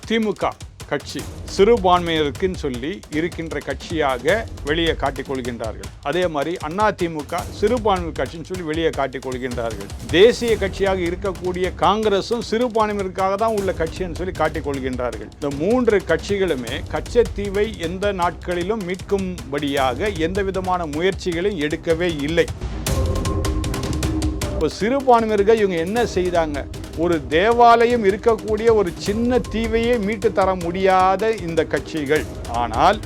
திமுக கட்சி சிறுபான்மையினருக்குன்னு சொல்லி இருக்கின்ற கட்சியாக வெளியே காட்டிக் கொள்கின்றார்கள். அதே மாதிரி அதிமுக சிறுபான்மையினர் கட்சின்னு சொல்லி வெளியே காட்டிக் கொள்கின்றார்கள். தேசிய கட்சியாக இருக்கக்கூடிய காங்கிரசும் சிறுபான்மையினருக்காக தான் உள்ள கட்சின்னு சொல்லி காட்டிக் கொள்கின்றார்கள். இந்த மூன்று கட்சிகளுமே கச்சத்தீவை எந்த நாட்களிலும் மீட்கும்படியாக எந்த விதமான முயற்சிகளையும் எடுக்கவே இல்லை. இப்போ சிறுபான்மையினர்கள் இவங்க என்ன செய்தாங்க? ஒரு தேவாலயம் இருக்கக்கூடிய ஒரு சின்ன தீவையே மீட்டு தர முடியாத இந்த கட்சிகள். ஆனால்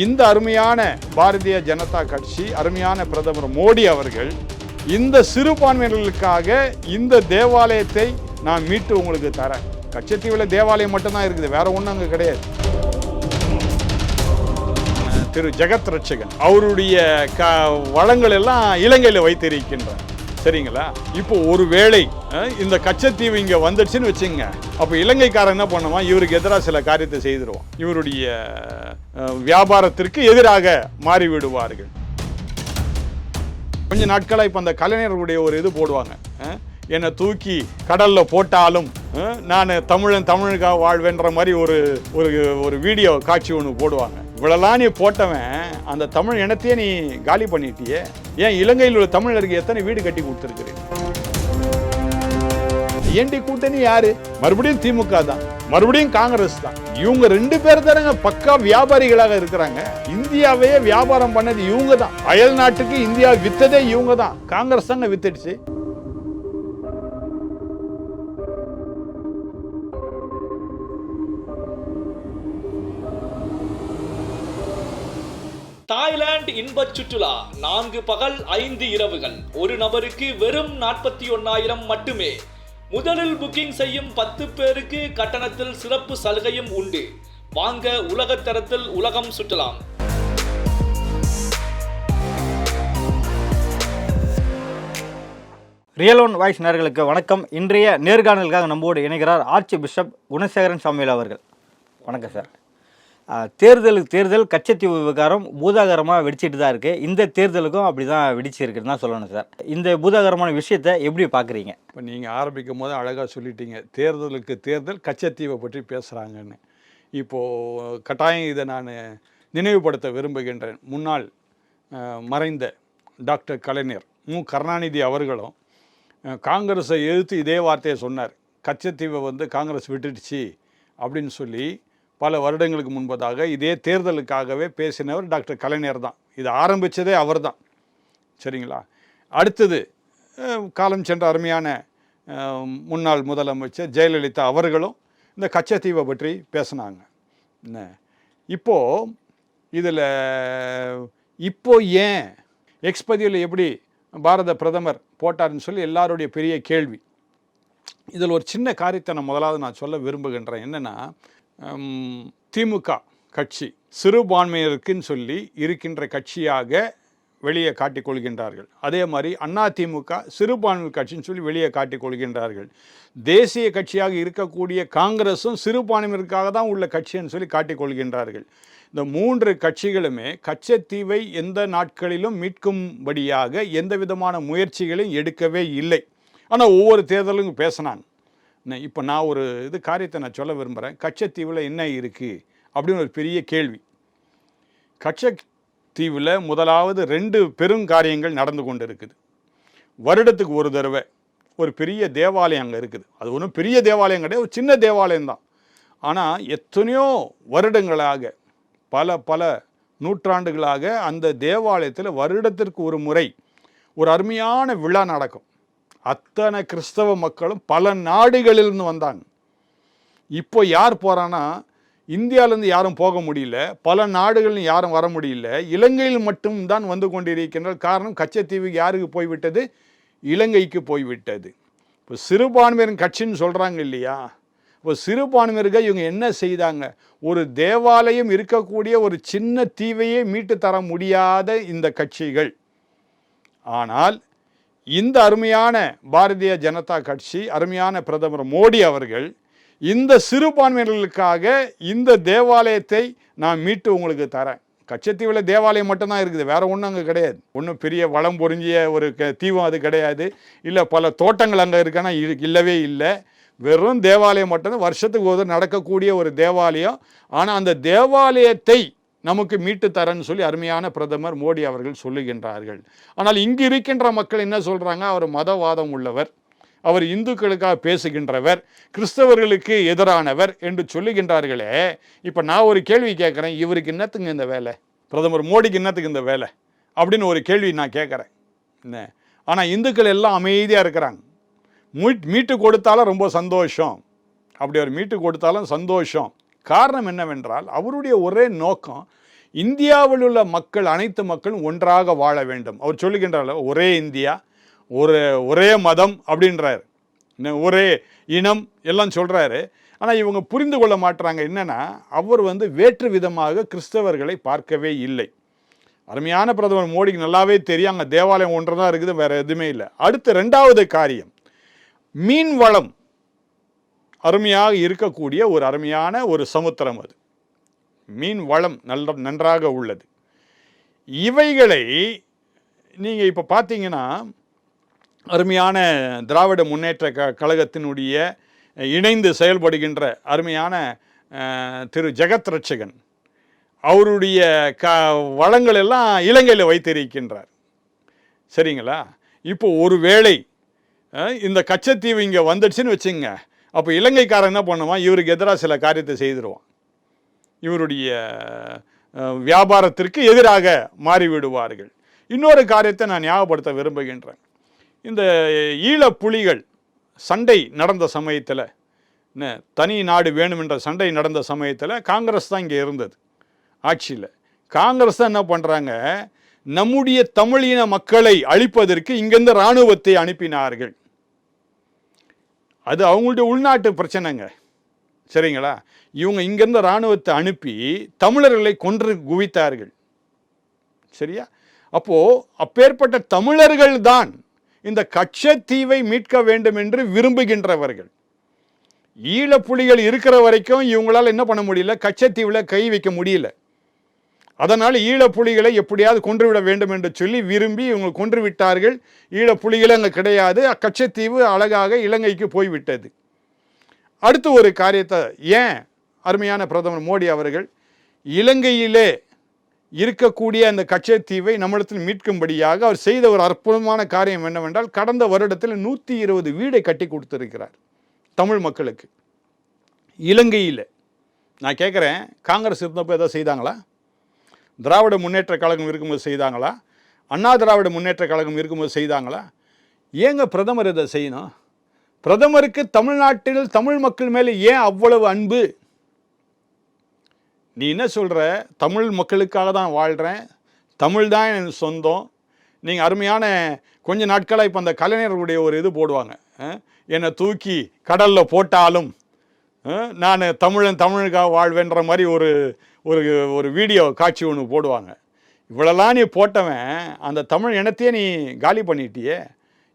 இந்த அருமையான பாரதிய ஜனதா கட்சி, அருமையான பிரதமர் மோடி அவர்கள் இந்த சிறுபான்மையினர்களுக்காக இந்த தேவாலயத்தை நான் மீட்டு உங்களுக்கு தரேன். கச்சத்தீவில் தேவாலயம் மட்டும்தான் இருக்குது, வேற ஒன்றும் அங்கே கிடையாது. திரு ஜெகத் ரட்சகன் அவருடைய வளங்கள் எல்லாம் இலங்கையில் வைத்திருக்கின்றார். சரிங்களா? இப்போ ஒருவேளை இந்த கச்சத்தீவு இங்கே வந்துடுச்சுன்னு வச்சுங்க, அப்போ இலங்கைக்காரன் என்ன பண்ணுவான்? இவருக்கு எதிராக சில காரியத்தை செய்திருவான். இவருடைய வியாபாரத்திற்கு எதிராக மாறிவிடுவார்கள். கொஞ்ச நாட்களாக இப்போ அந்த கலைஞர்களுடைய ஒரு இது போடுவாங்க, என்னை தூக்கி கடலில் போட்டாலும் நான் தமிழுக்காக வாழ்வேன்ற மாதிரி ஒரு ஒரு வீடியோ காட்சி ஒன்று போடுவாங்க. இவ்வளோலாம் நீ போட்டவன் அந்த தமிழ் இனத்தையே நீ காலி பண்ணிட்டியே, ஏன் இலங்கையில் உள்ள தமிழருக்கு எத்தனை வீடு கட்டி கொடுத்துருக்குறீங்க? ஏன்டி கூட்டணி யாரு? மறுபடியும் திமுக தான், மறுபடியும் காங்கிரஸ் தான். இவங்க ரெண்டு பேர் தானங்க பக்கா வியாபாரிகளாக இருக்கிறாங்க. இந்தியாவையே வியாபாரம் பண்ணது இவங்க தான். அயல் நாட்டுக்கு இந்தியா வித்ததே இவங்க தான். காங்கிரஸ் தாங்க வித்துடுச்சு. தாய்லாந்து இன்பச் சுற்றுலா 4 பகல் 5 இரவுகள் ஒரு நபருக்கு வெறும் 41,000 மட்டுமே. முதலில் புக்கிங் செய்யும் 10 பேருக்கு கட்டணத்தில் சிறப்பு சலுகையும் உண்டு. வாங்க உலகத்தரத்தில் உலகம் சுற்றலாம். ரியல் ஒன் வாய்ஸ் நேயர்களுக்கு வணக்கம். இன்றைய நேர்காணலுக்காக நம்மோடு இணைகிறார் ஆர்ச்சி பிஷப் குணசேகரன் சாமுவேல் அவர்கள். வணக்கம் சார். தேர்தல் கச்சத்தீவு விவகாரம் பூதாகரமாக வெடிச்சிட்டு தான் இருக்குது. இந்த தேர்தலுக்கும் அப்படி தான் வெடிச்சிருக்குன்னு தான் சொல்லணும் சார். இந்த பூதாகரமான விஷயத்தை எப்படி பார்க்குறீங்க? இப்போ நீங்கள் ஆரம்பிக்கும் போது அழகாக சொல்லிட்டீங்க, தேர்தல் கச்சத்தீவை பற்றி பேசுகிறாங்கன்னு. இப்போது கட்டாயம் இதை நான் நினைவுபடுத்த விரும்புகின்றேன். முன்னாள் மறைந்த டாக்டர் கலைஞர் கருணாநிதி அவர்களும் காங்கிரஸை எதிர்த்து இதே வார்த்தையை சொன்னார். கச்சத்தீவை காங்கிரஸ் விட்டுடுச்சு அப்படின்னு சொல்லி பல வருடங்களுக்கு முன்பதாக இதே தேர்தலுக்காகவே பேசினவர் டாக்டர் கலைஞர் தான். இது ஆரம்பித்ததே அவர் தான். சரிங்களா? அடுத்தது காலம் சென்ற அருமையான முன்னாள் முதலமைச்சர் ஜெயலலிதா அவர்களும் இந்த கச்சத்தீவை பற்றி பேசினாங்க. இப்போது இதில் ஏன் எக்ஸ்பதியில் எப்படி பாரத பிரதமர் போட்டார்னு சொல்லி எல்லாருடைய பெரிய கேள்வி. இதில் ஒரு சின்ன காரியத்தை நான் முதலாவது சொல்ல விரும்புகின்றேன். என்னென்னா, திமுக கட்சி சிறுபான்மையினருக்குன்னு சொல்லி இருக்கின்ற கட்சியாக வெளியே காட்டிக் கொள்கின்றார்கள். அதே மாதிரி அதிமுக சிறுபான்மையினர் கட்சின்னு சொல்லி வெளியே காட்டிக் கொள்கின்றார்கள். தேசிய கட்சியாக இருக்கக்கூடிய காங்கிரசும் சிறுபான்மையினருக்காக தான் உள்ள கட்சின்னு சொல்லி காட்டிக் கொள்கின்றார்கள். இந்த மூன்று கட்சிகளுமே கச்சத்தீவை எந்த நாட்களிலும் மீட்கும்படியாக எந்த விதமான முயற்சிகளையும் எடுக்கவே இல்லை. ஆனால் ஒவ்வொரு தேர்தலும் பேசினாங்க. இப்போ நான் ஒரு காரியத்தை நான் சொல்ல விரும்புகிறேன். கச்சத்தீவில் என்ன இருக்குது அப்படின்னு ஒரு பெரிய கேள்வி. கச்சத்தீவில் முதலாவது 2 பெருங்காரியங்கள் நடந்து கொண்டு இருக்குது. வருடத்துக்கு ஒரு தடவை ஒரு பெரிய தேவாலயம் அங்கே இருக்குது. அது ஒன்றும் பெரிய தேவாலயம் கிடையாது, ஒரு சின்ன தேவாலயம்தான். ஆனால் எத்தனையோ வருடங்களாக பல நூற்றாண்டுகளாக அந்த தேவாலயத்தில் வருடத்திற்கு ஒரு முறை ஒரு அருமையான விழா நடக்கும். அத்தனை கிறிஸ்தவ மக்களும் பல நாடுகளிலிருந்து வந்தாங்க. இப்போ யார் போகிறான்னா, இந்தியாவிலேருந்து யாரும் போக முடியல, பல நாடுகளில் யாரும் வர முடியல, இலங்கையில் மட்டும்தான் வந்து கொண்டிருக்கின்ற. காரணம், கச்சத்தீவுக்கு யாருக்கு போய்விட்டது? இலங்கைக்கு போய்விட்டது. இப்போ சிறுபான்மையினர் கட்சின்னு சொல்கிறாங்க இல்லையா? இப்போ சிறுபான்மையினர்கள் இவங்க என்ன செய்தாங்க? ஒரு தேவாலயம் இருக்கக்கூடிய ஒரு சின்ன தீவையே மீட்டு தர முடியாத இந்த கட்சிகள். ஆனால் இந்த அருமையான பாரதிய ஜனதா கட்சி, அருமையான பிரதமர் மோடி அவர்கள் இந்த சிறுபான்மையினர்களுக்காக இந்த தேவாலயத்தை நான் மீட்டு உங்களுக்கு தரேன். கச்சத்தீவில் தேவாலயம் மட்டும்தான் இருக்குது, வேற ஒன்றும் அங்கே கிடையாது. ஒன்றும் பெரிய வளம் பொருந்திய ஒரு தீவும் அது கிடையாது. இல்லை பல தோட்டங்கள் அங்கே இருக்கானா இல்லவே இல்லை. வெறும் தேவாலயம் மட்டும்தான், வருஷத்துக்கு ஒரு நடக்கக்கூடிய ஒரு தேவாலயம். ஆனால் அந்த தேவாலயத்தை நமக்கு மீட்டு தரேன்னு சொல்லி அருமையான பிரதமர் மோடி அவர்கள் சொல்லுகின்றார்கள். ஆனால் இங்கு இருக்கின்ற மக்கள் என்ன சொல்கிறாங்க? அவர் மதவாதம் உள்ளவர், அவர் இந்துக்களுக்காக பேசுகின்றவர், கிறிஸ்தவர்களுக்கு எதிரானவர் என்று சொல்லுகின்றார்களே. இப்போ நான் ஒரு கேள்வி கேட்குறேன், இவருக்கு என்னத்துங்க இந்த வேலை? பிரதமர் மோடிக்கு என்னத்துக்கு இந்த வேலை அப்படின்னு ஒரு கேள்வி நான் கேட்குறேன். என்ன, ஆனால் இந்துக்கள் எல்லாம் அமைதியாக இருக்கிறாங்க. மீட்டு கொடுத்தாலும் ரொம்ப சந்தோஷம், அப்படி அவர் மீட்டு கொடுத்தாலும் சந்தோஷம். காரணம் என்னவென்றால் அவருடைய ஒரே நோக்கம் இந்தியாவில் உள்ள மக்கள், அனைத்து மக்களும் ஒன்றாக வாழ வேண்டும். அவர் சொல்லுகின்றார் ஒரே இந்தியா, ஒரே மதம் அப்படின்றார், ஒரே இனம் எல்லாம் சொல்கிறாரு. ஆனால் இவங்க புரிந்து கொள்ள மாட்டுறாங்க. என்னென்னா அவர் வேற்று விதமாக கிறிஸ்தவர்களை பார்க்கவே இல்லை. அருமையான பிரதமர் மோடிக்கு நல்லாவே தெரியும், அங்கே தேவாலயம் ஒன்று தான் இருக்குது, வேறு எதுவுமே இல்லை. அடுத்து 2வது காரியம், மீன் வளம் அருமையாக இருக்கக்கூடிய ஒரு அருமையான ஒரு சமுத்திரம். அது மீன் வளம் நன்றாக உள்ளது. இவைகளை நீங்கள் இப்போ பார்த்தீங்கன்னா அருமையான திராவிட முன்னேற்ற கழகத்தினுடைய இணைந்து செயல்படுகின்ற அருமையான திரு ஜெகத் ரட்சகன் அவருடைய வளங்கள் எல்லாம் இலங்கையில் வைத்திருக்கின்றார். சரிங்களா? இப்போ ஒருவேளை இந்த கச்சத்தீவு இங்கே வந்துடுச்சுன்னு வச்சுங்க, அப்போ இலங்கைக்காரன் என்ன பண்ணுவான்? இவருக்கு எதிராக சில காரியத்தை செய்திருவான், இவருடைய வியாபாரத்திற்கு எதிராக மாறிவிடுவார்கள். இன்னொரு காரியத்தை நான் ஞாபகப்படுத்த விரும்புகின்றேன். இந்த ஈழப்புலிகள் சண்டை நடந்த சமயத்தில், தனி நாடு வேணும் என்ற சண்டை நடந்த சமயத்தில் காங்கிரஸ் தான் இங்கே இருந்தது ஆட்சியில். காங்கிரஸ் தான் என்ன பண்ணுறாங்க? நம்முடைய தமிழின மக்களை அழிப்பதற்கு இங்கேருந்து இராணுவத்தை அனுப்பினார்கள். அது அவங்களுடைய உள்நாட்டு பிரச்சனைங்க. சரிங்களா? இவங்க இங்கேருந்து இராணுவத்தை அனுப்பி தமிழர்களை கொன்று குவித்தார்கள். சரியா? அப்போது அப்பேற்பட்ட தமிழர்கள் தான் இந்த கச்சத்தீவை மீட்க வேண்டும் என்று விரும்புகின்றவர்கள். ஈழப்புலிகள் இருக்கிற வரைக்கும் இவங்களால் என்ன பண்ண முடியல? கச்சத்தீவில் கை வைக்க முடியல. அதனால் ஈழப்புலிகளை எப்படியாவது கொன்றுவிட வேண்டும் என்று சொல்லி விரும்பி இவங்க கொன்று விட்டார்கள். ஈழப்புலிகள் அங்கே கிடையாது, கச்சத்தீவு அழகாக இலங்கைக்கு போய்விட்டது. அடுத்து ஒரு காரியத்தை ஏன் அருமையான பிரதமர் மோடி அவர்கள் இலங்கையிலே இருக்கக்கூடிய அந்த கச்சத்தீவை நம்மிடத்தில் மீட்கும்படியாக அவர் செய்த ஒரு அற்புதமான காரியம் என்னவென்றால், கடந்த வருடத்தில் 120 வீடை கட்டி கொடுத்திருக்கிறார் தமிழ் மக்களுக்கு இலங்கையில். நான் கேட்குறேன், காங்கிரஸ் இருந்தப்போ ஏதோ செய்தாங்களா? திராவிட முன்னேற்ற கழகம் இருக்கும்போது செய்தாங்களா? அண்ணா திராவிட முன்னேற்ற கழகம் இருக்கும்போது செய்தாங்களா? ஏங்க பிரதமர் இதை செய்யணும்? பிரதமருக்கு தமிழ்நாட்டில் தமிழ் மக்கள் மேலே ஏன் அவ்வளவு அன்பு? நீ என்ன சொல்கிற? தமிழ் மக்களுக்காக தான் வாழ்கிறேன், தமிழ் தான் எனக்கு சொந்தம். நீங்கள் அருமையான கொஞ்ச நாட்களாக இப்போ அந்த கலைஞர்களுடைய ஒரு இது போடுவாங்க, என்னை தூக்கி கடலில் போட்டாலும் நான் தமிழுக்காக வாழ்வேன்ற மாதிரி ஒரு ஒரு ஒரு வீடியோ காட்சி ஒன்று போடுவாங்க. இவ்வளோலாம் நீ போட்டவன் அந்த தமிழ் இனத்தையே நீ காலி பண்ணிட்டியே.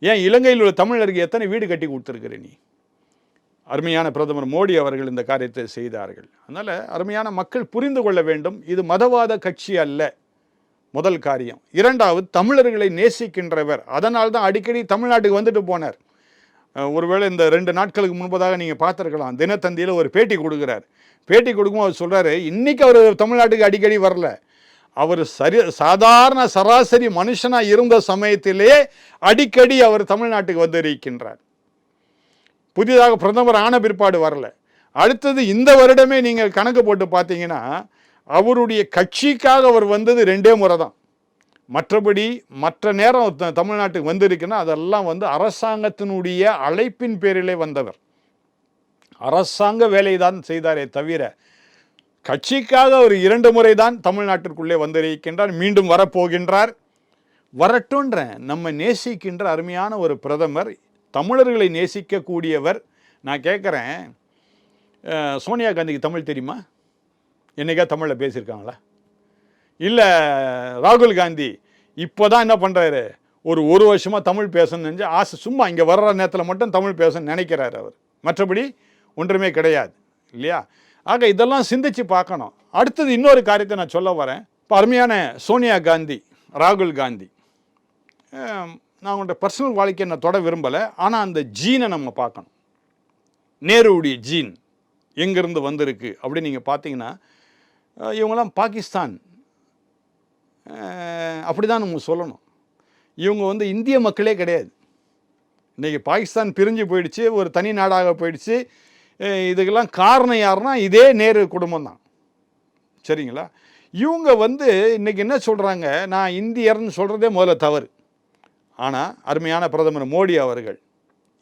ஏன் இலங்கையில் உள்ள தமிழருக்கு எத்தனை வீடு கட்டி கொடுத்துருக்குற நீ? அருமையான பிரதமர் மோடி அவர்கள் இந்த காரியத்தை செய்தார்கள். அதனால் அருமையான மக்கள் புரிந்து கொள்ள வேண்டும், இது மதவாத கட்சி அல்ல, முதல் காரியம். 2வது, தமிழர்களை நேசிக்கின்றவர். அதனால் தான் அடிக்கடி தமிழ்நாட்டுக்கு வந்துட்டு போனார். ஒருவேளை இந்த 2 நாட்களுக்கு முன்பதாக நீங்கள் பார்த்துருக்கலாம், தினத்தந்தியில் ஒரு பேட்டி கொடுக்குறார். பேட்டி கொடுக்கும் அவர் சொல்கிறாரு, இன்றைக்கி அவர் தமிழ்நாட்டுக்கு அடிக்கடி வரல, அவர் சாதாரண சராசரி மனுஷனாக இருந்த சமயத்திலே அடிக்கடி அவர் தமிழ்நாட்டுக்கு வந்திருக்கின்றார். புதிதாக பிரதமர் ஆன பிற்பாடு வரல. அடுத்தது இந்த வருடமே நீங்கள் கணக்கு போட்டு பார்த்தீங்கன்னா அவருடைய கட்சிக்காக அவர் வந்தது 2 முறை தான். மற்றபடி மற்ற நேரம் தமிழ்நாட்டுக்கு வந்திருக்குன்னா அதெல்லாம் அரசாங்கத்தினுடைய அழைப்பின் பேரிலே வந்தவர். அரசாங்க வேலை தான் செய்தாரே தவிர கட்சிக்காக அவர் 2 முறை தான் தமிழ்நாட்டிற்குள்ளே வந்திருக்கின்றார். மீண்டும் வரப்போகின்றார். வரட்டுன்ற நம்ம நேசிக்கின்ற அருமையான ஒரு பிரதமர், தமிழர்களை நேசிக்கக்கூடியவர். நான் கேட்குறேன், சோனியா காந்திக்கு தமிழ் தெரியுமா? என்னைக்கா தமிழில் பேசியிருக்காங்களா? இல்லை ராகுல் காந்தி இப்போ தான் என்ன பண்ணுறாரு, ஒரு வருஷமாக தமிழ் பேசணும்னு நினச்சி ஆசை, சும்மா இங்கே வர்ற நேரத்தில் மட்டும் தமிழ் பேசணும்னு நினைக்கிறார் அவர், மற்றபடி ஒன்றுமே கிடையாது இல்லையா? ஆக இதெல்லாம் சிந்திச்சு பார்க்கணும். அடுத்தது இன்னொரு காரியத்தை நான் சொல்ல வரேன். இப்போ அருமையான சோனியா காந்தி, ராகுல் காந்தி, நான் உங்கள்கிட்ட பர்சனல் வாழ்க்கையை நான் தொட விரும்பலை, ஆனால் அந்த ஜீனை நம்ம பார்க்கணும். நேருடைய ஜீன் எங்கேருந்து வந்திருக்கு அப்படின்னு நீங்கள் பார்த்தீங்கன்னா இவங்கெல்லாம் பாகிஸ்தான் அப்படி தான் நம்ம சொல்லணும். இவங்க வந்து இந்திய மக்களே கிடையாது. இன்றைக்கி பாகிஸ்தான் பிரிஞ்சு போயிடுச்சு, ஒரு தனி நாடாக போயிடுச்சு. இதுக்கெல்லாம் காரணம் யாருன்னா இதே நேரு குடும்பம் தான். சரிங்களா? இவங்க வந்து இன்றைக்கி என்ன சொல்கிறாங்க, நான் இந்தியர்னு சொல்கிறதே முதல்ல தவறு. ஆனால் அருமையான பிரதமர் மோடி அவர்கள்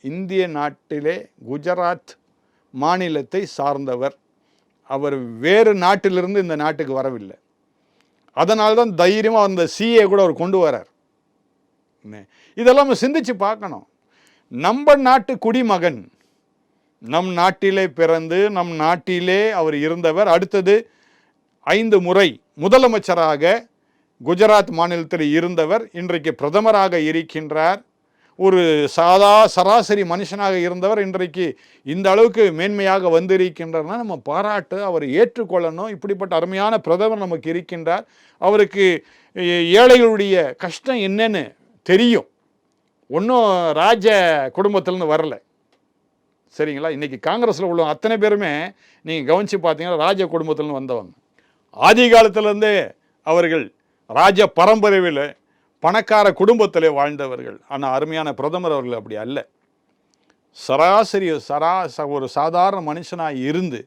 இந்திய நாட்டிலே குஜராத் மாநிலத்தை சார்ந்தவர். அவர் வேறு நாட்டிலிருந்து இந்த நாட்டுக்கு வரவில்லை. அதனால்தான் தைரியமாக அந்த சிஏ கூட அவர் கொண்டு வரார். இதெல்லாம் நம்ம சிந்திச்சு பார்க்கணும். நம்ம நாட்டு குடிமகன், நம் நாட்டிலே பிறந்து நம் நாட்டிலே அவர் இருந்தவர். அடுத்தது 5 முறை முதலமைச்சராக குஜராத் மாநிலத்தில் இருந்தவர். இன்றைக்கு பிரதமராக இருக்கின்றார். ஒரு சராசரி மனுஷனாக இருந்தவர் இன்றைக்கு இந்த அளவுக்கு மேன்மையாக வந்திருக்கின்றனா நம்ம பாராட்டு, அவர் ஏற்றுக்கொள்ளணும். இப்படிப்பட்ட அருமையான பிரதமர் நமக்கு இருக்கின்றார். அவருக்கு ஏழைகளுடைய கஷ்டம் என்னன்னு தெரியும். ஒன்றும் ராஜ குடும்பத்திலேருந்து வரல. சரிங்களா? இன்றைக்கி காங்கிரஸில் உள்ள அத்தனை பேருமே நீங்கள் கவனித்து பார்த்தீங்கன்னா ராஜ குடும்பத்திலேருந்து வந்தவங்க. ஆதி காலத்திலேருந்தே அவர்கள் ராஜ பரம்பரையில் பணக்கார குடும்பத்திலே வாழ்ந்தவர்கள். ஆனால் அருமையான பிரதமர் அவர்கள் அப்படி அல்ல. ஒரு சாதாரண மனுஷனாக இருந்து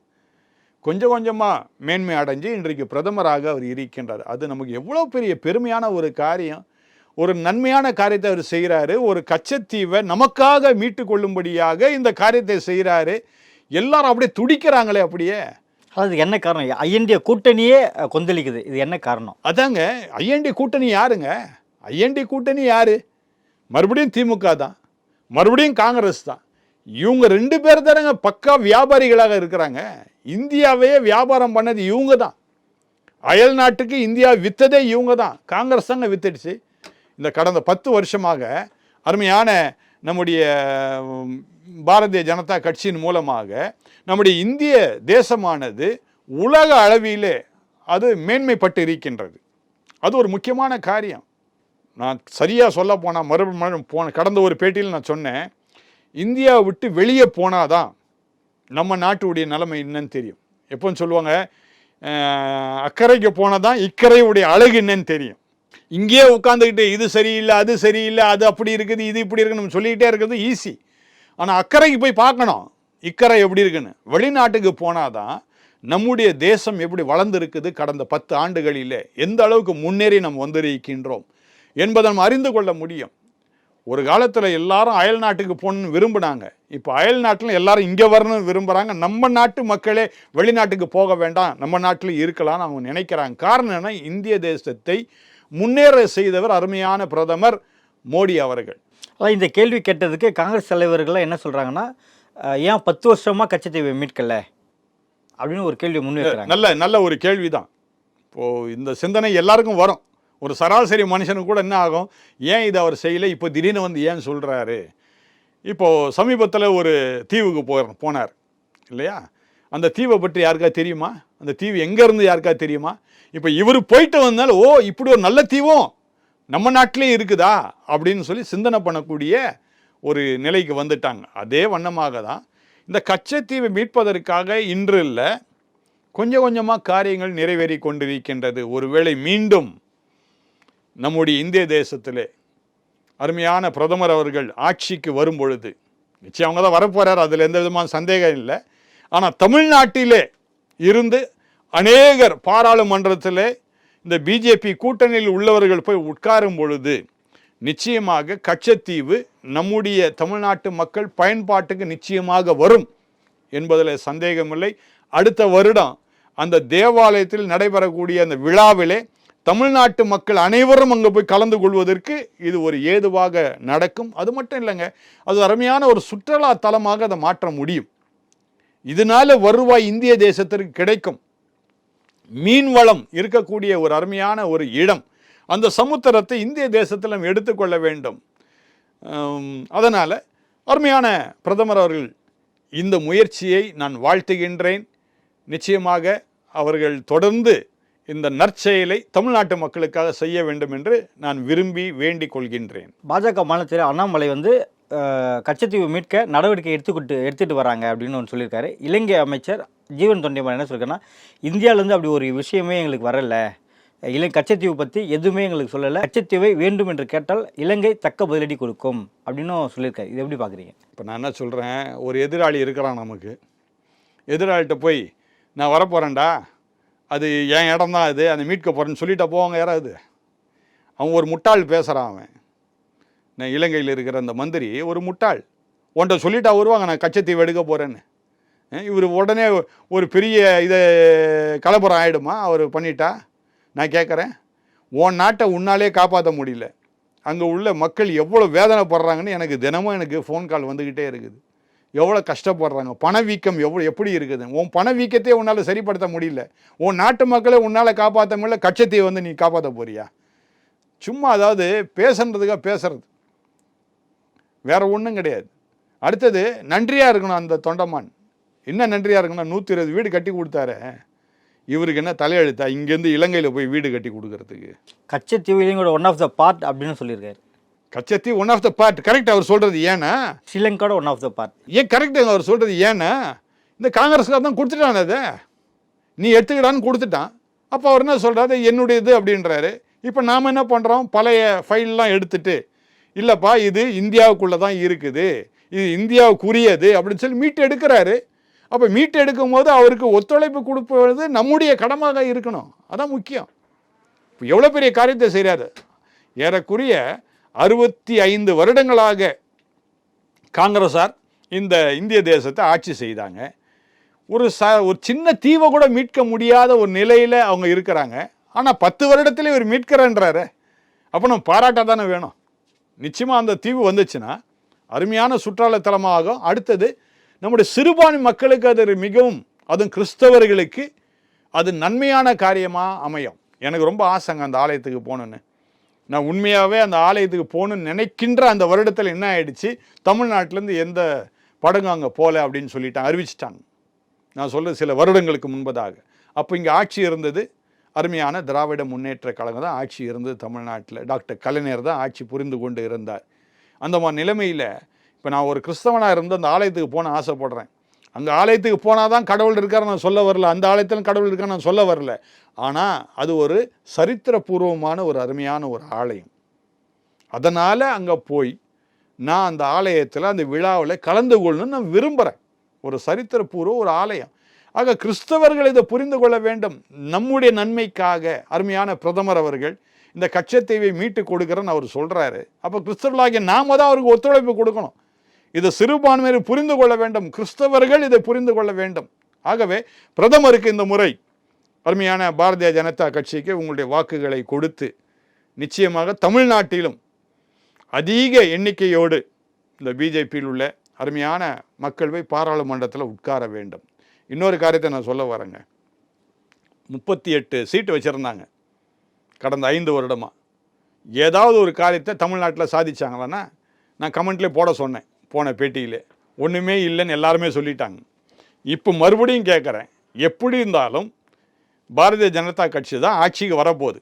கொஞ்சம் கொஞ்சமாக மேன்மை அடைஞ்சு இன்றைக்கு பிரதமராக அவர் இருக்கின்றார். அது நமக்கு எவ்வளோ பெரிய பெருமையான ஒரு காரியம். ஒரு நன்மையான காரியத்தை அவர் செய்கிறாரு. ஒரு கச்சத்தீவை நமக்காக மீட்டு கொள்ளும்படியாக இந்த காரியத்தை செய்கிறாரு. எல்லாரும் அப்படியே துடிக்கிறாங்களே. அப்படியே அது என்ன காரணம்? ஐஎன்டிஏ கூட்டணியே கொந்தளிக்குது. இது என்ன காரணம்? அதாங்க, ஐஎன்டி கூட்டணி யாருங்க? ஐஎன்டி கூட்டணி யாரு? மறுபடியும் திமுக தான், மறுபடியும் காங்கிரஸ் தான். இவங்க 2 பேர் தானங்க பக்கா வியாபாரிகளாக இருக்கிறாங்க. இந்தியாவையே வியாபாரம் பண்ணது இவங்க தான். அயல் நாட்டுக்கு இந்தியா வித்ததே இவங்க தான். காங்கிரஸ் தாங்க வித்துடுச்சு. இந்த கடந்த 10 வருஷமாக அருமையான நம்முடைய பாரதிய ஜனதா கட்சியின் மூலமாக நம்முடைய இந்திய தேசமானது உலக அளவிலே அது மேன்மைப்பட்டு இருக்கின்றது. அது ஒரு முக்கியமான காரியம். நான் சரியாக சொல்ல போனால் மறுபடியும் கடந்த ஒரு பேட்டியில் நான் சொன்னேன், இந்தியாவை விட்டு வெளியே போனாதான் நம்ம நாட்டுடைய நிலைமை என்னன்னு தெரியும். எப்போன்னு சொல்லுவாங்க, அக்கறைக்கு போனால் தான் இக்கரையுடைய அழகு என்னன்னு தெரியும். இங்கேயே உட்காந்துக்கிட்டு இது சரியில்லை, அது சரியில்லை, அது அப்படி இருக்குது, இது இப்படி இருக்குன்னு நம்ம சொல்லிக்கிட்டே இருக்கிறது ஈஸி. ஆனால் அக்கறைக்கு போய் பார்க்கணும் இக்கரை எப்படி இருக்குன்னு. வெளிநாட்டுக்கு போனாதான் நம்முடைய தேசம் எப்படி வளர்ந்துருக்குது, கடந்த 10 ஆண்டுகளிலே எந்த அளவுக்கு முன்னேறி நம்ம வந்திருக்கின்றோம் என்பதை நம்ம அறிந்து கொள்ள முடியும். ஒரு காலத்தில் எல்லாரும் அயல் நாட்டுக்கு போகணுன்னு விரும்பினாங்க. இப்போ அயல் நாட்டில் எல்லாரும் இங்கே வரணும்னு விரும்புகிறாங்க. நம்ம நாட்டு மக்களே வெளிநாட்டுக்கு போக வேண்டாம், நம்ம நாட்டில் இருக்கலாம்னு அவங்க நினைக்கிறாங்க. காரணம் என்ன? இந்திய தேசத்தை முன்னேற செய்தவர் அருமையான பிரதமர் மோடி அவர்கள். இந்த கேள்வி கேட்டதுக்கு காங்கிரஸ் தலைவர்கள் என்ன சொல்கிறாங்கன்னா, ஏன் 10 வருஷமாக கச்சத்தீவை மீட்கல அப்படின்னு ஒரு கேள்வி முன்வைக்கிறாங்க. நல்ல ஒரு கேள்வி தான். இப்போது இந்த சிந்தனை எல்லாருக்கும் வரும். ஒரு சராசரி மனுஷனுக்கு கூட என்ன ஆகும், ஏன் இதை அவர் செய்யலை, இப்போ திடீர்னு வந்து ஏன் சொல்கிறாரு. இப்போது சமீபத்தில் ஒரு தீவுக்கு போனார் இல்லையா? அந்த தீவை பற்றி யாருக்கா தெரியுமா? அந்த தீவு எங்கேருந்து யாருக்கா தெரியுமா? இப்போ இவர் போயிட்டு வந்தாலும், ஓ இப்படி ஒரு நல்ல தீவும் நம்ம நாட்டிலே இருக்குதா அப்படின்னு சொல்லி சிந்தனை பண்ணக்கூடிய ஒரு நிலைக்கு வந்துட்டாங்க. அதே வண்ணமாக தான் இந்த கச்சத்தீவை மீட்பதற்காக இன்று இல்லை, கொஞ்சம் கொஞ்சமாக காரியங்கள் நிறைவேறி கொண்டிருக்கின்றது. ஒருவேளை மீண்டும் நம்முடைய இந்திய தேசத்திலே அருமையான பிரதமர் அவர்கள் ஆட்சிக்கு வரும் பொழுது, நிச்சயம் அவங்க தான் வரப்போகிறார், அதில் எந்த விதமான சந்தேகம் இல்லை. ஆனால் தமிழ்நாட்டிலே இருந்து அநேகர் பாராளுமன்றத்தில் இந்த பிஜேபி கூட்டணியில் உள்ளவர்கள் போய் உட்காரும் பொழுது நிச்சயமாக கச்சத்தீவு நம்முடைய தமிழ்நாட்டு மக்கள் பயன்பாட்டுக்கு நிச்சயமாக வரும் என்பதில் சந்தேகமில்லை. அடுத்த வருடம் அந்த தேவாலயத்தில் நடைபெறக்கூடிய அந்த விழாவிலே தமிழ்நாட்டு மக்கள் அனைவரும் அங்கே போய் கலந்து கொள்வதற்கு இது ஒரு ஏதுவாக நடக்கும். அது மட்டும் இல்லைங்க, அது அருமையான ஒரு சுற்றுலா தலமாக அதை மாற்ற முடியும். இதனால வருவாய் இந்திய தேசத்திற்கு கிடைக்கும். மீன் வளம் இருக்கக்கூடிய ஒரு அருமையான ஒரு இடம். அந்த சமுத்திரத்தை இந்திய தேசத்தில் நம்ம எடுத்துக்கொள்ள வேண்டும். அதனால் அருமையான பிரதமர் அவர்கள் இந்த முயற்சியை நான் வாழ்த்துகின்றேன். நிச்சயமாக அவர்கள் தொடர்ந்து இந்த நற்செயலை தமிழ்நாட்டு மக்களுக்காக செய்ய வேண்டும் என்று நான் விரும்பி வேண்டிக் கொள்கின்றேன். பாஜக மாநில தலைவர் அண்ணாமலை வந்து கச்சத்தீவு மீட்க நடவடிக்கை எடுத்துட்டு வராங்க அப்படின்னு ஒன்று சொல்லியிருக்காரு. இலங்கை அமைச்சர் ஜீவன் தொண்டைமான் என்ன சொல்லியிருக்காருன்னா, இந்தியாவிலேருந்து அப்படி ஒரு விஷயமே எங்களுக்கு வரல, கச்சத்தீவு பற்றி எதுவுமே எங்களுக்கு சொல்லலை, கச்சத்தீவை வேண்டும் என்று கேட்டால் இலங்கை தக்க பதிலடி கொடுக்கும் அப்படின்னு சொல்லியிருக்காரு. இது எப்படி பார்க்குறீங்க? இப்போ நான் என்ன சொல்கிறேன், ஒரு எதிராளி இருக்கிறான் நமக்கு, எதிராளிகிட்ட போய் நான் வரப்போகிறேன்டா, அது என் இடம் தான், அது அந்த மீட்க போகிறேன்னு சொல்லிட்டா போவாங்க யாராவது? அவன் ஒரு முட்டாள் பேசுகிறான். அவன் நான் இலங்கையில் இருக்கிற அந்த மந்திரி ஒரு முட்டாள், உன்ட்ட சொல்லிட்டா வருவாங்க நான் கச்சத்தீவு எடுக்க போகிறேன்னு. இவர் உடனே ஒரு பெரிய இதை கலப்புறம் ஆகிடுமா அவர் பண்ணிட்டா? நான் கேட்குறேன், உன் நாட்டை உன்னாலே காப்பாற்ற முடியல, அங்கே உள்ள மக்கள் எவ்வளோ வேதனைப்படுறாங்கன்னு எனக்கு தினமும் எனக்கு ஃபோன் கால் வந்துக்கிட்டே இருக்குது. எவ்வளோ கஷ்டப்படுறாங்க, பணவீக்கம் எப்படி இருக்குது, உன் பணவீக்கத்தையே உன்னால் சரிப்படுத்த முடியல, உன் நாட்டு மக்களை உன்னால் காப்பாற்ற முடியல, கச்சத்தீவை வந்து நீ காப்பாற்ற போறியா? சும்மா அதாவது பேசுறதுக்காக பேசுறது, வேற ஒன்றும் கிடையாது. அடுத்தது நன்றியாக இருக்கணும் அந்த தொண்டமான். என்ன நன்றியாக இருக்கணும்? 120 வீடு கட்டி கொடுத்தாரு, இவருக்கு என்ன தலையெழுத்தா இங்கேருந்து இலங்கையில் போய் வீடு கட்டி கொடுக்கறதுக்கு? கச்சத்தீவு இலங்கையோட ஒன் ஆஃப் த பார்ட் அப்படின்னு சொல்லியிருக்காரு. Katchatheevu one of the part, correct அவர் சொல்கிறது. ஏன்னா ஸ்ரீலங்காவோட ஒன் ஆஃப் த பார்ட், ஏன் கரெக்ட் அவர் சொல்கிறது? ஏன்னா இந்த காங்கிரஸ்கார தான் கொடுத்துட்டான், அதை நீ எடுத்துக்கிடான்னு கொடுத்துட்டான். அப்போ அவர் என்ன சொல்கிறாரு, என்னுடையது அப்படின்றாரு. இப்போ நாம் என்ன பண்ணுறோம், பழைய ஃபைல்லாம் எடுத்துட்டு, இல்லைப்பா இது இந்தியாவுக்குள்ளே தான் இருக்குது, இது இந்தியாவுக்குரியது அப்படின்னு சொல்லி மீட்டு எடுக்கிறாரு. அப்போ மீட்டு எடுக்கும் போது அவருக்கு ஒத்துழைப்பு கொடுப்பது நம்முடைய கடமாக இருக்கணும், அதான் முக்கியம். இப்போ எவ்வளோ பெரிய காரியத்தை செய்கிறாரு. ஏறக்குறைய 65 வருடங்களாக காங்கிரஸார் இந்த இந்திய தேசத்தை ஆட்சி செய்தாங்க. ஒரு சின்ன தீவை கூட மீட்க முடியாத ஒரு நிலையில் அவங்க இருக்கிறாங்க. ஆனால் 10 வருடத்துல இவர் மீட்கிறேன்றாரு. அப்போ நம்ம பாராட்ட தானே வேணும். நிச்சயமாக அந்த தீவு வந்துச்சுன்னா அருமையான சுற்றுலாத்தலமாகும். அடுத்தது நம்முடைய சிறுபான்மை மக்களுக்கு அது மிகவும், அதுவும் கிறிஸ்தவர்களுக்கு அது நன்மையான காரியமாக அமையும். எனக்கு ரொம்ப ஆசைங்க அந்த ஆலயத்துக்கு போகணுன்னு. நான் உண்மையாகவே அந்த ஆலயத்துக்கு போகணுன்னு நினைக்கின்ற அந்த வருடத்தில் என்ன ஆயிடுச்சு, தமிழ்நாட்டிலேருந்து எந்த படங்கும் அங்கே போகல அப்படின்னு சொல்லிட்டாங்க, அறிவிச்சிட்டாங்க. நான் சொல்கிறது சில வருடங்களுக்கு முன்பதாக. அப்போ இங்கே ஆட்சி இருந்தது, அருமையான திராவிட முன்னேற்ற கழகம் தான் ஆட்சி இருந்தது தமிழ்நாட்டில். டாக்டர் கலைஞர் தான் ஆட்சி புரிந்து கொண்டு இருந்தார். அந்த மாதிரி நிலைமையில் இப்போ நான் ஒரு கிறிஸ்தவனாக இருந்து அந்த ஆலயத்துக்கு போன ஆசைப்படுறேன். அங்கே ஆலயத்துக்கு போனால் தான் கடவுள் இருக்கார் நான் சொல்ல வரல, அந்த ஆலயத்தில் கடவுள் இருக்கார் நான் சொல்ல வரல. ஆனால் அது ஒரு சரித்திரபூர்வமான ஒரு அருமையான ஒரு ஆலயம். அதனால் அங்கே போய் நான் அந்த ஆலயத்தில் அந்த விழாவில் கலந்து கொள்ளணும்னு நான் விரும்புகிறேன். ஒரு சரித்திரபூர்வ ஒரு ஆலயம். ஆக கிறிஸ்தவர்கள் இதை புரிந்து கொள்ள வேண்டும். நம்முடைய நன்மைக்காக அருமையான பிரதமர் அவர்கள் இந்த கச்சத்தீவை மீட்டு கொடுக்குறேன்னு அவர் சொல்கிறாரு. அப்போ கிறிஸ்தவர்களாகிய நாம தான் அவருக்கு ஒத்துழைப்பு கொடுக்கணும். இதை சிறுபான்மையினர் புரிந்து கொள்ள வேண்டும், கிறிஸ்தவர்கள் இதை புரிந்து கொள்ள வேண்டும். ஆகவே பிரதமருக்கு இந்த முறை அருமையான பாரதிய ஜனதா கட்சிக்கு உங்களுடைய வாக்குகளை கொடுத்து நிச்சயமாக தமிழ்நாட்டிலும் அதிக எண்ணிக்கையோடு இந்த பிஜேபியில் உள்ள அருமையான மக்கள் போய் பாராளுமன்றத்தில் உட்கார வேண்டும். இன்னொரு காரியத்தை நான் சொல்ல வரேங்க. 38 சீட்டு வச்சுருந்தாங்க கடந்த 5 வருடமாக. ஏதாவது ஒரு காரியத்தை தமிழ்நாட்டில் சாதிச்சாங்களான்னா நான் கமெண்ட்லேயே போட சொன்னேன், போன பேட்டியில் ஒன்றுமே இல்லைன்னு எல்லாருமே சொல்லிட்டாங்க. இப்போ மறுபடியும் கேட்குறேன், எப்படி இருந்தாலும் பாரதிய ஜனதா கட்சி தான் ஆட்சிக்கு வரப்போகுது.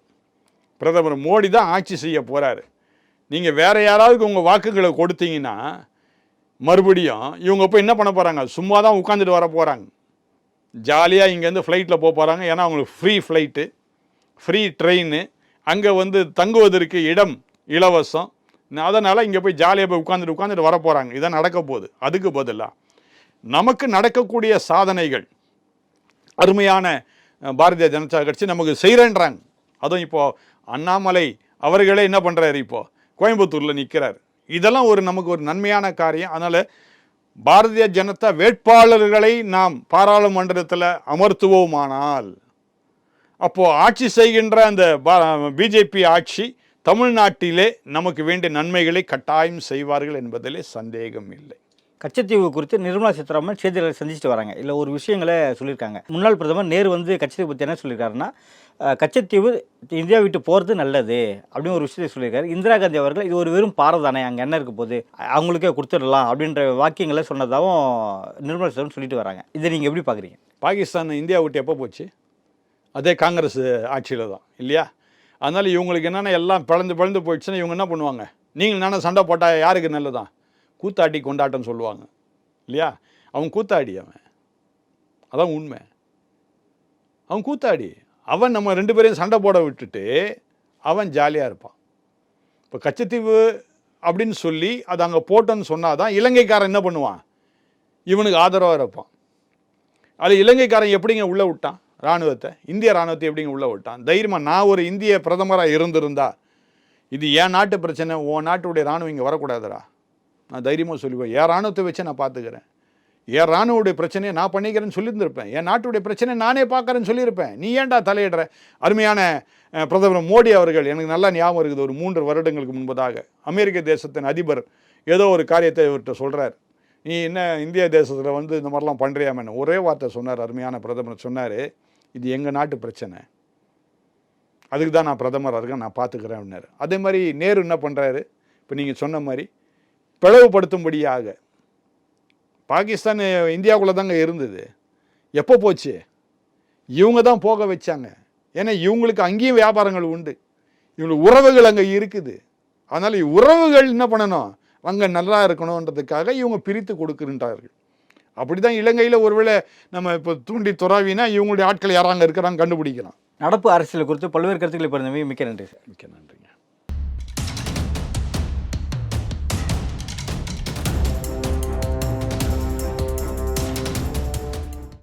பிரதமர் மோடி தான் ஆட்சி செய்ய போகிறாரு. நீங்கள் வேறு யாராவது உங்கள் வாக்குகளை கொடுத்தீங்கன்னா மறுபடியும் இவங்க போய் என்ன பண்ண போகிறாங்க, சும்மா தான் உட்காந்துட்டு வர போகிறாங்க. ஜாலியாக இங்கேருந்து ஃப்ளைட்டில் போக போகிறாங்க. ஏன்னா அவங்களுக்கு ஃப்ரீ ஃப்ளைட்டு, ஃப்ரீ ட்ரெயின், அங்கே வந்து தங்குவதற்கு இடம் இலவசம். அதனால் இங்கே போய் ஜாலியாக போய் உட்காந்துட்டு வர போகிறாங்க. இதான் நடக்க போகுது. அதுக்கு பதிலாக நமக்கு நடக்கக்கூடிய சாதனைகள் அருமையான பாரதிய ஜனதா கட்சி நமக்கு செய்கிறேன்றாங்க. அதுவும் இப்போது அண்ணாமலை அவர்களே என்ன பண்ணுறாரு, இப்போது கோயம்புத்தூரில் நிற்கிறார். இதெல்லாம் நமக்கு ஒரு நன்மையான காரியம். அதனால் பாரதிய ஜனதா வேட்பாளர்களை நாம் பாராளுமன்றத்தில் அமர்த்துவோமானால் அப்போது ஆட்சி செய்கின்ற அந்த பிஜேபி ஆட்சி தமிழ்நாட்டிலே நமக்கு வேண்டிய நன்மைகளை கட்டாயம் செய்வார்கள் என்பதிலே சந்தேகம் இல்லை. கச்சத்தீவு குறித்து நிர்மலா சீதாராமன் செய்தியாளர்களை சந்திச்சுட்டு வராங்க. இல்லை ஒரு விஷயங்களை சொல்லியிருக்காங்க. முன்னாள் பிரதமர் நேரு வந்து கச்சத்தீவு பற்றி என்ன சொல்லியிருக்காருன்னா, கச்சத்தீவு இந்தியா விட்டு போகிறது நல்லது அப்படின்னு ஒரு விஷயத்தை சொல்லியிருக்காரு. இந்திரா காந்தி அவர்கள் இது ஒரு வெறும் பாறை தானே, அங்கே என்ன இருக்க போகுது, அவங்களுக்கே கொடுத்துடலாம் அப்படின்ற வாக்கியங்களை சொன்னதாகவும் நிர்மலா சீதாராமன் சொல்லிட்டு வராங்க. இதை நீங்கள் எப்படி பார்க்குறீங்க? பாகிஸ்தான் இந்தியா விட்டு எப்போ போச்சு? அதே காங்கிரஸ் ஆட்சியில் தான் இல்லையா? அதனால் இவங்களுக்கு என்னென்னா எல்லாம் பிளந்து போயிடுச்சுன்னா இவங்க என்ன பண்ணுவாங்க, நீங்கள் நானே சண்டை போட்டால் யாருக்கு நல்லதான்? கூத்தாடி கொண்டாட்டம் சொல்லுவாங்க இல்லையா? அவன் கூத்தாடி, அவன் அதான் உண்மை. அவன் கூத்தாடி. அவன் நம்ம 2 பேரையும் சண்டை போட விட்டுட்டு அவன் ஜாலியாக இருப்பான். இப்போ கச்சத்தீவு அப்படின்னு சொல்லி அது அங்கே போட்டோன்னு சொன்னாதான் இலங்கைக்காரன் என்ன பண்ணுவான்? இவனுக்கு ஆதரவாக இருப்பான். அதில் இலங்கைக்காரன் எப்படிங்க உள்ளே விட்டான் இராணுவத்தை? இந்திய இராணுவத்தை எப்படிங்க உள்ளே விட்டான்? தைரியமாக நான் ஒரு இந்திய பிரதமராக இருந்திருந்தா இது என் நாட்டு பிரச்சனை, உன் நாட்டுடைய இராணுவம் இங்கே வரக்கூடாதுடா, நான் தைரியமாக சொல்லுவேன். என் இராணுவத்தை வச்சு நான் பார்த்துக்கிறேன், என் இராணுவடைய பிரச்சனையை நான் பண்ணிக்கிறேன்னு சொல்லியிருந்திருப்பேன், என் நாட்டுடைய பிரச்சனையை நானே பார்க்குறேன்னு சொல்லியிருப்பேன். நீ ஏன்டா தலையிடுற? அருமையான பிரதமர் மோடி அவர்கள், எனக்கு நல்லா ஞாபகம் இருக்குது, ஒரு 3 வருடங்களுக்கு முன்பதாக அமெரிக்க தேசத்தின் அதிபர் ஏதோ ஒரு காரியத்தை இவர்கிட்ட சொல்கிறார். நீ என்ன இந்திய தேசத்தில் வந்து இந்த மாதிரிலாம் பண்ணுறியாமன்னு ஒரே வார்த்தை சொன்னார். அருமையான பிரதமர் சொன்னார், இது எங்கள் நாட்டு பிரச்சனை, அதுக்கு தான் நான் பிரதமராக இருக்கேன், நான் பார்த்துக்கிறேன்னாரு. அதே மாதிரி நேரு என்ன பண்ணுறாரு? இப்போ நீங்கள் சொன்ன மாதிரி பிளவுபடுத்தும்படியாக பாகிஸ்தான் இந்தியாவுக்குள்ளே தாங்க இருந்தது. எப்போ போச்சு? இவங்க தான் போக வச்சாங்க. ஏன்னா இவங்களுக்கு அங்கேயும் வியாபாரங்கள் உண்டு, இவங்களுக்கு உறவுகள் அங்கே இருக்குது. அதனால் உறவுகள் என்ன பண்ணணும், அங்கே நல்லா இருக்கணுன்றதுக்காக இவங்க பிரித்து கொடுக்குறார்கள். அப்படி தான் இலங்கையில் ஒருவேளை நம்ம இப்போ தூண்டி துறாவினா இவங்களுடைய ஆட்கள் யாராங்க இருக்கிறாங்க கண்டுபிடிக்கலாம். நடப்பு அரசியல் குறித்து பல்வேறு கருத்துக்களை பிறந்தவை. மிக்க நன்றி சார். மிக்க நன்றிங்க.